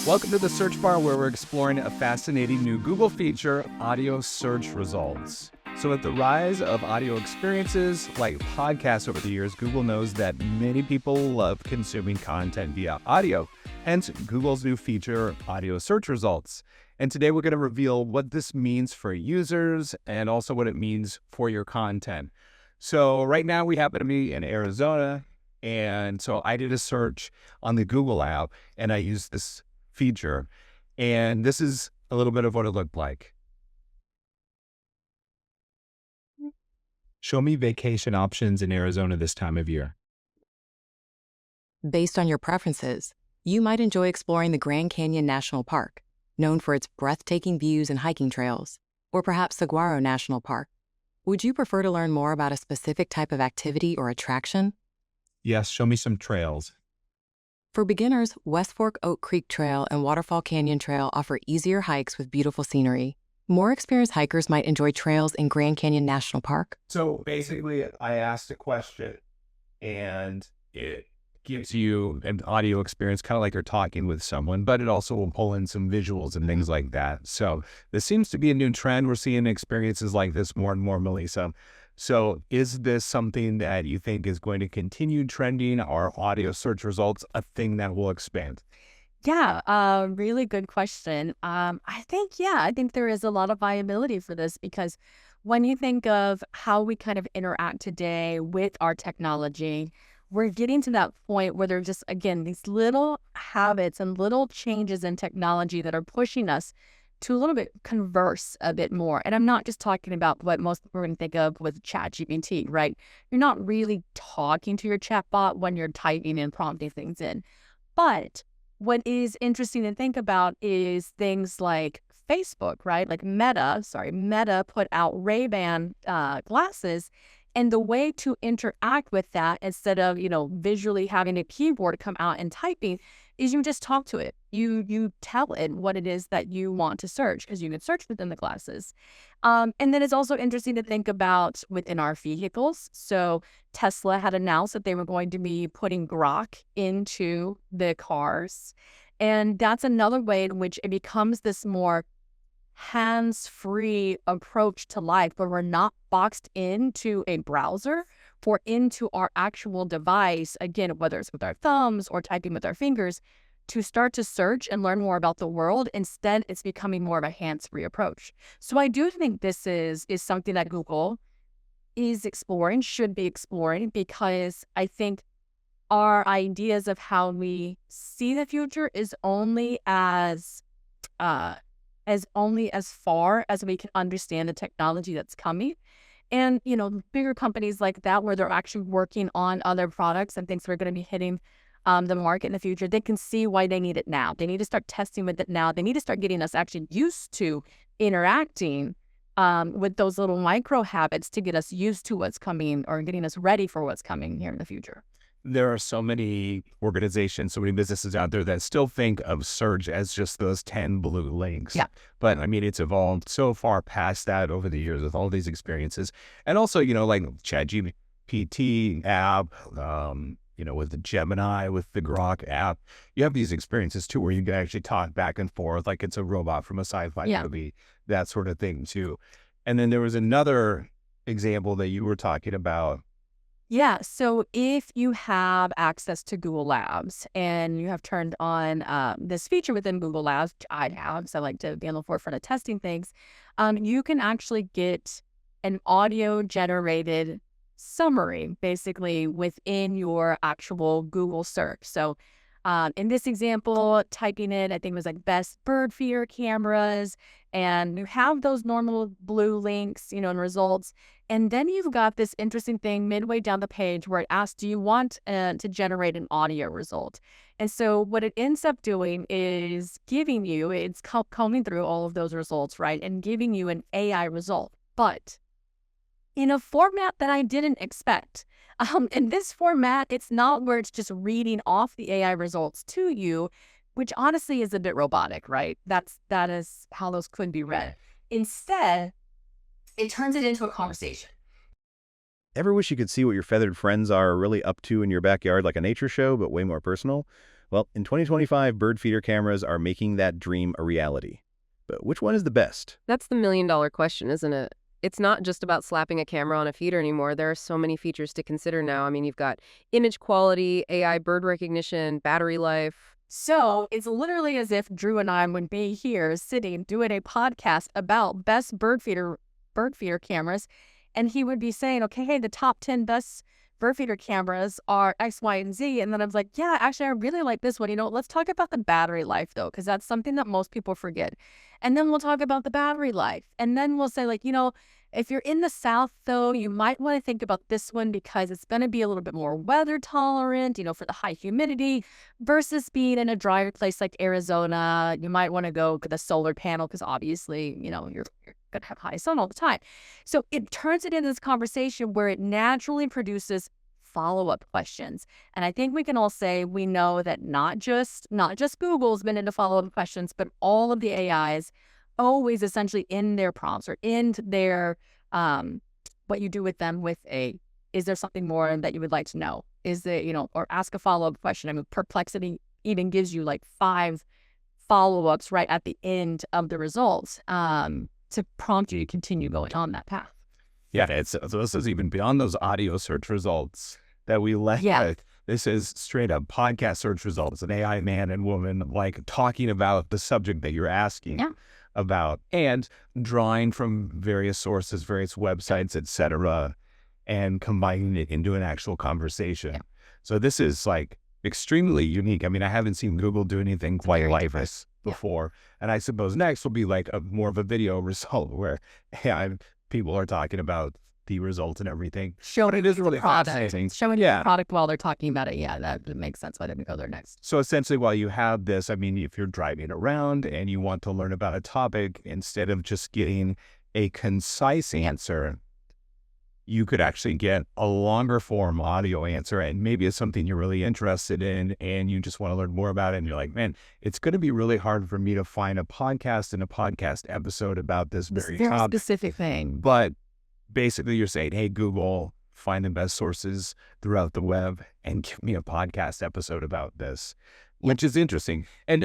Welcome to the search bar, where we're exploring a fascinating new Google feature, audio search results. So with the rise of audio experiences like podcasts over the years, Google knows that many people love consuming content via audio, hence Google's new feature, audio search results. And today we're going to reveal what this means for users and also what it means for your content. So right now we happen to be in Arizona, and so I did a search on the Google app and I used this feature, and this is a little bit of what it looked like. Show me vacation options in Arizona this time of year. Based on your preferences, you might enjoy exploring the Grand Canyon National Park, known for its breathtaking views and hiking trails, or perhaps Saguaro National Park. Would you prefer to learn more about a specific type of activity or attraction? Yes, show me some trails. For beginners, West Fork Oak Creek Trail and Waterfall Canyon Trail offer easier hikes with beautiful scenery. More experienced hikers might enjoy trails in Grand Canyon National Park. So basically, I asked a question, and it gives you an audio experience, kind of like you're talking with someone, but it also will pull in some visuals and things like that. So this seems to be a new trend. We're seeing experiences like this more and more, Melissa. So is this something that you think is going to continue trending? Are audio search results a thing that will expand? Yeah, really good question. I think there is a lot of viability for this because when you think of how we kind of interact today with our technology, we're getting to that point where there's just, again, these little habits and little changes in technology that are pushing us to a little bit converse a bit more. And I'm not just talking about what most people are going to think of with ChatGPT, right? You're not really talking to your chatbot when you're typing and prompting things in. But what is interesting to think about is things like Facebook, right? Like Meta put out Ray-Ban glasses. And the way to interact with that, instead of, visually having a keyboard come out and typing, is you just talk to it. You tell it what it is that you want to search, because you can search within the glasses. And then it's also interesting to think about within our vehicles. So Tesla had announced that they were going to be putting Grok into the cars. And that's another way in which it becomes this more hands-free approach to life, where we're not boxed into a browser or into our actual device, again, whether it's with our thumbs or typing with our fingers, to start to search and learn more about the world. Instead, it's becoming more of a hands-free approach. So I do think this is something that Google is exploring, should be exploring, because I think our ideas of how we see the future is only as far as we can understand the technology that's coming. And, bigger companies like that, where they're actually working on other products and things that are going to be hitting the market in the future, they can see why they need it now. They need to start testing with it now. They need to start getting us actually used to interacting with those little micro habits to get us used to what's coming, or getting us ready for what's coming here in the future. There are so many organizations, so many businesses out there that still think of search as just those 10 blue links. Yeah. But I mean, it's evolved so far past that over the years with all these experiences. And also, like ChatGPT app, with the Gemini, with the Grok app, you have these experiences too, where you can actually talk back and forth like it's a robot from a sci-fi movie, that sort of thing too. And then there was another example that you were talking about. Yeah, so if you have access to Google Labs and you have turned on this feature within Google Labs, which I have, so I like to be on the forefront of testing things, you can actually get an audio-generated summary, basically, within your actual Google search. So in this example, typing in, I think it was like best bird feeder cameras, and you have those normal blue links, and results. And then you've got this interesting thing midway down the page where it asks, do you want to generate an audio result? And so what it ends up doing is giving you, it's combing through all of those results, right? And giving you an AI result, but in a format that I didn't expect. In this format, it's not where it's just reading off the AI results to you, which honestly is a bit robotic, right? That is how those could be read. Instead, it turns it into a conversation. Ever wish you could see what your feathered friends are really up to in your backyard, like a nature show, but way more personal? Well, in 2025, bird feeder cameras are making that dream a reality. But which one is the best? That's the million-dollar question, isn't it? It's not just about slapping a camera on a feeder anymore. There are so many features to consider now. I mean, you've got image quality, AI bird recognition, battery life. So it's literally as if Drew and I would be here sitting doing a podcast about best bird feeder cameras, and he would be saying, okay, hey, the top 10 best bird feeder cameras are X, Y, and Z. And then I was like, yeah, actually, I really like this one. Let's talk about the battery life, though, because that's something that most people forget. And then we'll talk about the battery life. And then we'll say, like, if you're in the South, though, you might want to think about this one because it's going to be a little bit more weather tolerant, for the high humidity versus being in a drier place like Arizona. You might want to go with a solar panel because obviously, you're going to have high sun all the time. So it turns it into this conversation where it naturally produces follow-up questions. And I think we can all say we know that not just Google's been into follow-up questions, but all of the AIs always essentially in their prompts or in their what you do with them is there something more that you would like to know? Is there, or ask a follow-up question. I mean, Perplexity even gives you like 5 follow-ups right at the end of the results to prompt you to continue going on that path. Yeah, so this is even beyond those audio search results that we let. Yeah. This is straight up podcast search results, an AI man and woman like talking about the subject that you're asking about and drawing from various sources, various websites, etc., and combining it into an actual conversation. Yeah. So this is like extremely unique. I mean, I haven't seen Google do anything quite like this before. And I suppose next will be like more of a video result where people are talking about the results and everything. Showing it is really fascinating. Showing the product while they're talking about it. Yeah, that makes sense why they would go there next. So essentially, while you have this, I mean, if you're driving around and you want to learn about a topic, instead of just getting a concise answer, you could actually get a longer form audio answer, and maybe it's something you're really interested in and you just want to learn more about it. And you're like, man, it's going to be really hard for me to find a podcast and a podcast episode about this very specific thing. But basically you're saying, hey, Google, find the best sources throughout the web and give me a podcast episode about this, which is interesting. And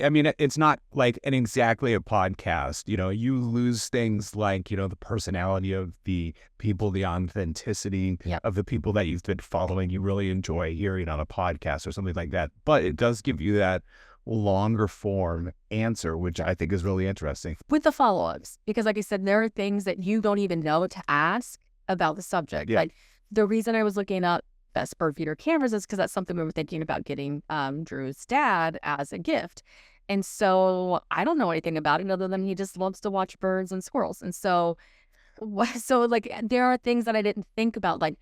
I mean, it's not like exactly a podcast. You lose things like, the personality of the people, the authenticity of the people that you've been following. You really enjoy hearing on a podcast or something like that. But it does give you that longer form answer, which I think is really interesting. With the follow-ups, because like I said, there are things that you don't even know to ask about the subject. Yeah. Like the reason I was looking up best bird feeder cameras is because that's something we were thinking about getting Drew's dad as a gift. And so I don't know anything about it other than he just loves to watch birds and squirrels. And so like there are things that I didn't think about, like,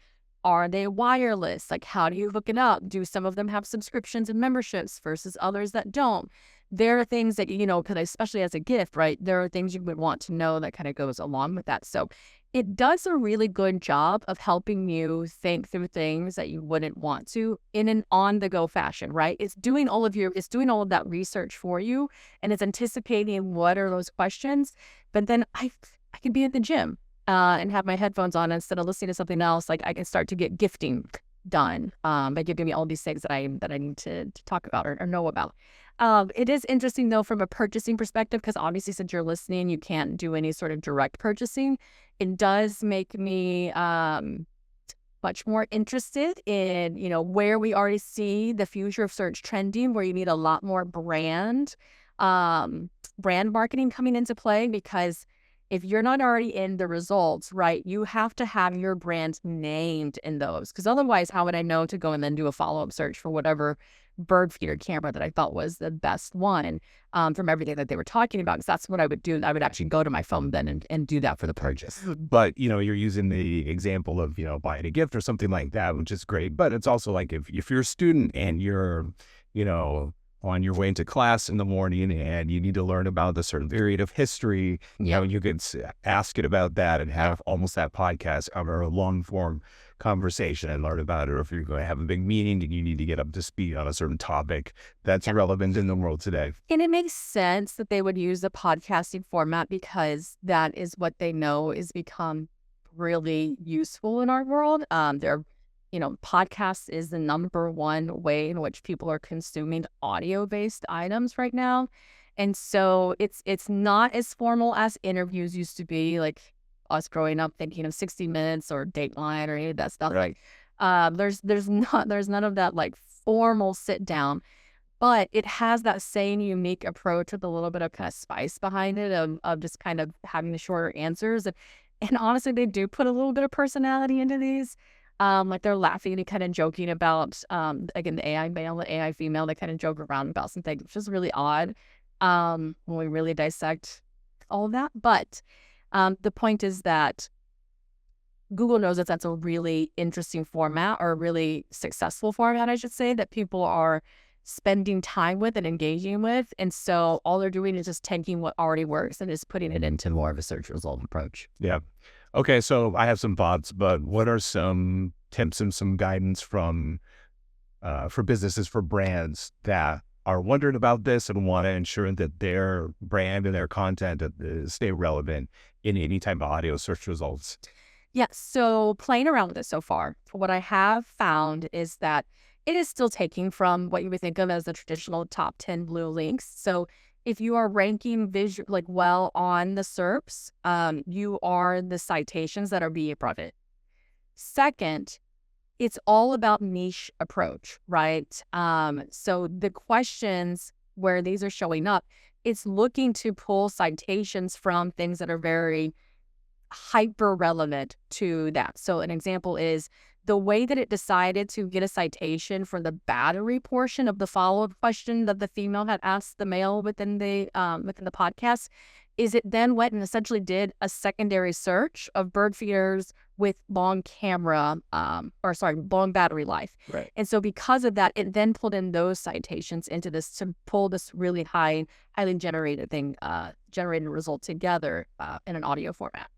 are they wireless? Like, how do you hook it up? Do some of them have subscriptions and memberships versus others that don't? There are things that, because especially as a gift, right? There are things you would want to know that kind of goes along with that. So it does a really good job of helping you think through things that you wouldn't want to in an on-the-go fashion, right? It's doing all of that research for you, and it's anticipating what are those questions. But then I could be at the gym and have my headphones on instead of listening to something else. Like I can start to get gifting done by giving me all these things that I need to talk about or know about. It is interesting though from a purchasing perspective, because obviously since you're listening, you can't do any sort of direct purchasing. It does make me much more interested in, where we already see the future of search trending, where you need a lot more brand marketing coming into play, because if you're not already in the results, right, you have to have your brand named in those. Because otherwise, how would I know to go and then do a follow-up search for whatever bird feeder camera that I thought was the best one from everything that they were talking about? Because that's what I would do. I would actually go to my phone then and do that for the purchase. But, you're using the example of, buying a gift or something like that, which is great. But it's also like if you're a student and you're, on your way into class in the morning and you need to learn about a certain period of history, you could ask it about that and have almost that podcast or a long form conversation and learn about it. Or if you're going to have a big meeting and you need to get up to speed on a certain topic that's relevant in the world today. And it makes sense that they would use the podcasting format because that is what they know is become really useful in our world. There are podcasts is the number one way in which people are consuming audio-based items right now. And so it's not as formal as interviews used to be, like us growing up thinking of 60 Minutes or Dateline or any of that stuff. Right. There's none of that like formal sit down, but it has that same unique approach with a little bit of kind of spice behind it of just kind of having the shorter answers. And honestly, they do put a little bit of personality into these. Like they're laughing and kind of joking about, again, the AI male, the AI female, they kind of joke around about some things, which is really odd when we really dissect all of that. But the point is that Google knows that that's a really interesting format, or a really successful format, I should say, that people are spending time with and engaging with. And so all they're doing is just taking what already works and just putting it into more of a search result approach. Yeah. Okay, so I have some thoughts, but what are some tips and some guidance from for businesses, for brands that are wondering about this and want to ensure that their brand and their content stay relevant in any type of audio search results? Yeah, so playing around with this so far, what I have found is that it is still taking from what you would think of as the traditional top 10 blue links. So if you are ranking well on the SERPs, you are the citations that are being brought in. Second, it's all about niche approach, right? So the questions where these are showing up, it's looking to pull citations from things that are very hyper relevant to that. So an example is the way that it decided to get a citation for the battery portion of the follow-up question that the female had asked the male within the podcast, is it then went and essentially did a secondary search of bird feeders with long battery life. Right. And so because of that, it then pulled in those citations into this to pull this really highly generated result together in an audio format.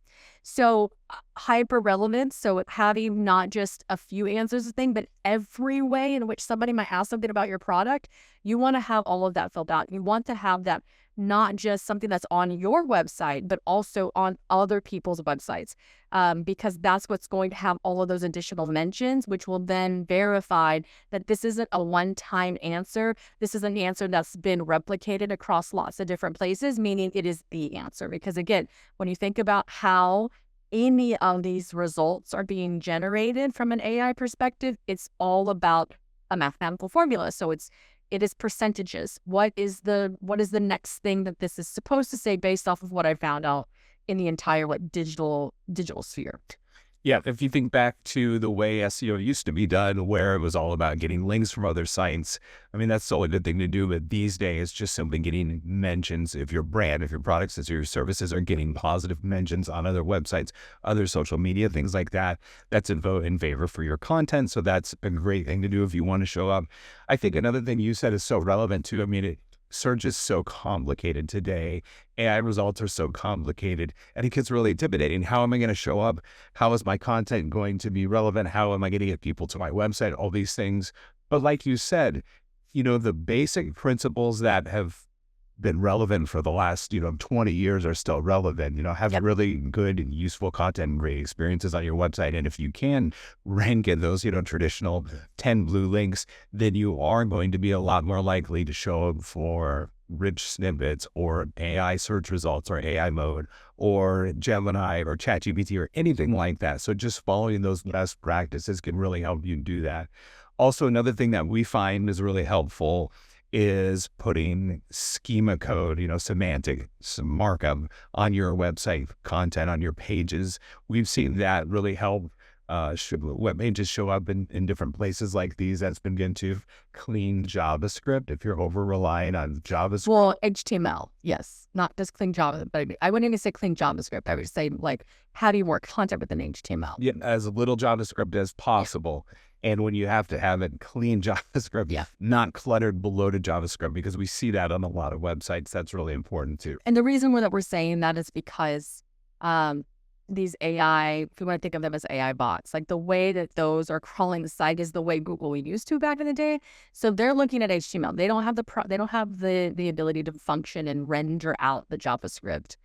So hyper relevance. So having not just a few answers a thing, but every way in which somebody might ask something about your product, you want to have all of that filled out. You want to have that not just something that's on your website, but also on other people's websites, because that's what's going to have all of those additional mentions, which will then verify that this isn't a one-time answer. This is an answer that's been replicated across lots of different places, meaning it is the answer. Because again, when you think about how any of these results are being generated from an AI perspective, it's all about a mathematical formula. So it is percentages. What is the next thing that this is supposed to say based off of what I found out in the entire digital sphere? Yeah, if you think back to the way SEO used to be done, where it was all about getting links from other sites, I mean, that's still a good thing to do, but these days, just simply getting mentions, if your brand, if your products, if your services are getting positive mentions on other websites, other social media, things like that, that's a vote in favor for your content. So that's a great thing to do if you want to show up. I think another thing you said is so relevant too. I mean, search is so complicated today. AI results are so complicated, and it gets really intimidating. How am I going to show up? How is my content going to be relevant? How am I going to get people to my website? All these things. But like you said, the basic principles that have been relevant for the last, 20 years are still relevant. Have Yep. really good and useful content and great experiences on your website. And if you can rank in those, traditional 10 blue links, then you are going to be a lot more likely to show up for rich snippets or AI search results or AI mode or Gemini or ChatGPT or anything like that. So just following those best practices can really help you do that. Also, another thing that we find is really helpful is putting schema code, semantic, some markup on your website content, on your pages. We've seen that really help web pages show up in different places like these. That's been getting to clean JavaScript. If you're over relying on JavaScript. Well, HTML, yes, not just clean Java, but I wouldn't even say clean JavaScript. I would say how do you work content within HTML? Yeah, as little JavaScript as possible. And when you have to have it clean JavaScript, not cluttered, bloated JavaScript, because we see that on a lot of websites. That's really important too. And the reason that we're saying that is because these AI, if you want to think of them as AI bots, like the way that those are crawling the site is the way Google used to back in the day. So they're looking at HTML. They don't have the ability to function and render out the JavaScript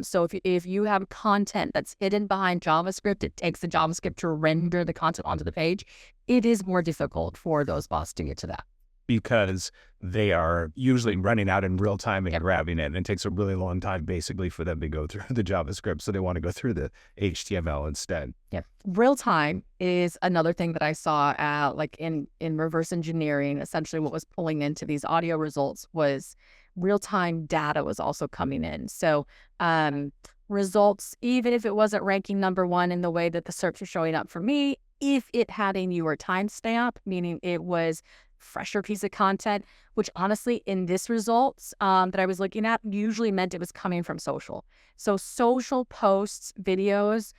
So if you have content that's hidden behind JavaScript, it takes the JavaScript to render the content onto the page. It is more difficult for those bots to get to that. Because they are usually running out in real time and grabbing it. And it takes a really long time basically for them to go through the JavaScript. So they want to go through the HTML instead. Yep. Real time is another thing that I saw like in reverse engineering. Essentially what was pulling into these audio results was real time data was also coming in. So results, even if it wasn't ranking number one in the way that the search was showing up for me, if it had a newer timestamp, meaning it was fresher piece of content, which honestly in this results that I was looking at usually meant it was coming from social. So social posts, videos,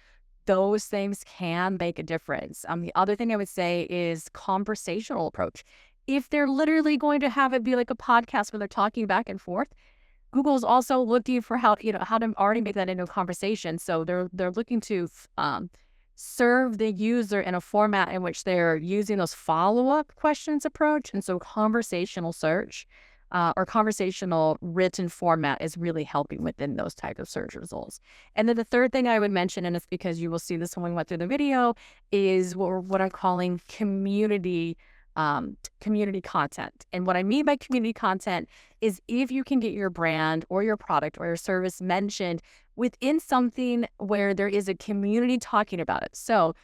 those things can make a difference. The other thing I would say is conversational approach. If they're literally going to have it be like a podcast where they're talking back and forth, Google's also looking for how to already make that into a conversation. So they're looking to serve the user in a format in which they're using those follow-up questions approach. And so conversational search or conversational written format is really helping within those type of search results. And then the third thing I would mention, and it's because you will see this when we went through the video, is what I'm calling community content. And what I mean by community content is if you can get your brand or your product or your service mentioned within something where there is a community talking about it. So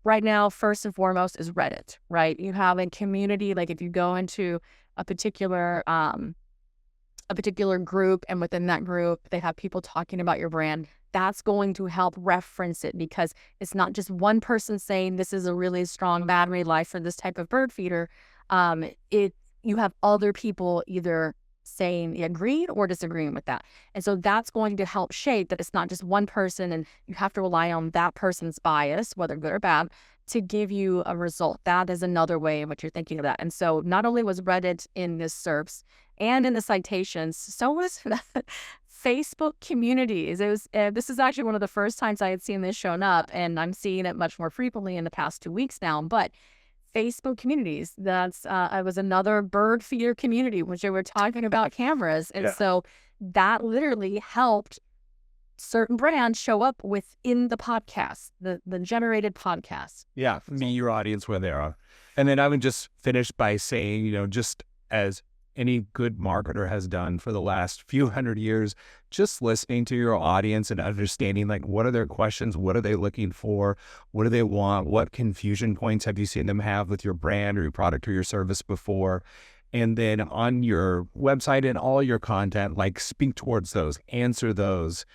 right now, first and foremost is Reddit, right? You have a community, like if you go into a particular group and within that group, they have people talking about your brand, that's going to help reference it because it's not just one person saying this is a really strong battery life for this type of bird feeder. You have other people either saying agreeing or disagreeing with that. And so that's going to help shape that it's not just one person and you have to rely on that person's bias, whether good or bad, to give you a result. That is another way in which you're thinking of that. And so not only was Reddit in this SERPs and in the citations, so was Facebook communities. This is actually one of the first times I had seen this shown up, and I'm seeing it much more frequently in the past 2 weeks now. But Facebook communities, that's I was another bird feeder community, which they were talking about cameras. And so that literally helped certain brands show up within the podcast, the generated podcast. Yeah, meet your audience where they are. And then I would just finish by saying, just as any good marketer has done for the last few hundred years, just listening to your audience and understanding like what are their questions, what are they looking for, what do they want, what confusion points have you seen them have with your brand or your product or your service before. And then on your website and all your content, like speak towards those, answer those,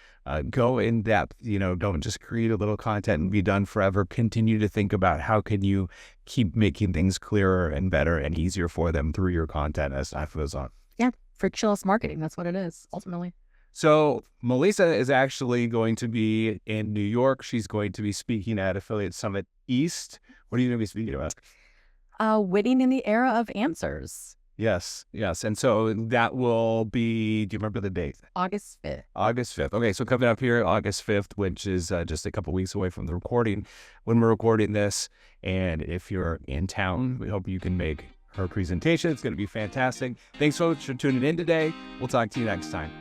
go in depth, don't just create a little content and be done forever. Continue to think about how can you keep making things clearer and better and easier for them through your content as time goes on. Yeah, frictionless marketing. That's what it is, ultimately. So Melissa is actually going to be in New York. She's going to be speaking at Affiliate Summit East. What are you going to be speaking about? Winning in the era of answers. Yes. And so that will be, do you remember the date? August 5th. August 5th. Okay, so coming up here, August 5th, which is just a couple weeks away from the recording when we're recording this. And if you're in town, we hope you can make her presentation. It's going to be fantastic. Thanks so much for tuning in today. We'll talk to you next time.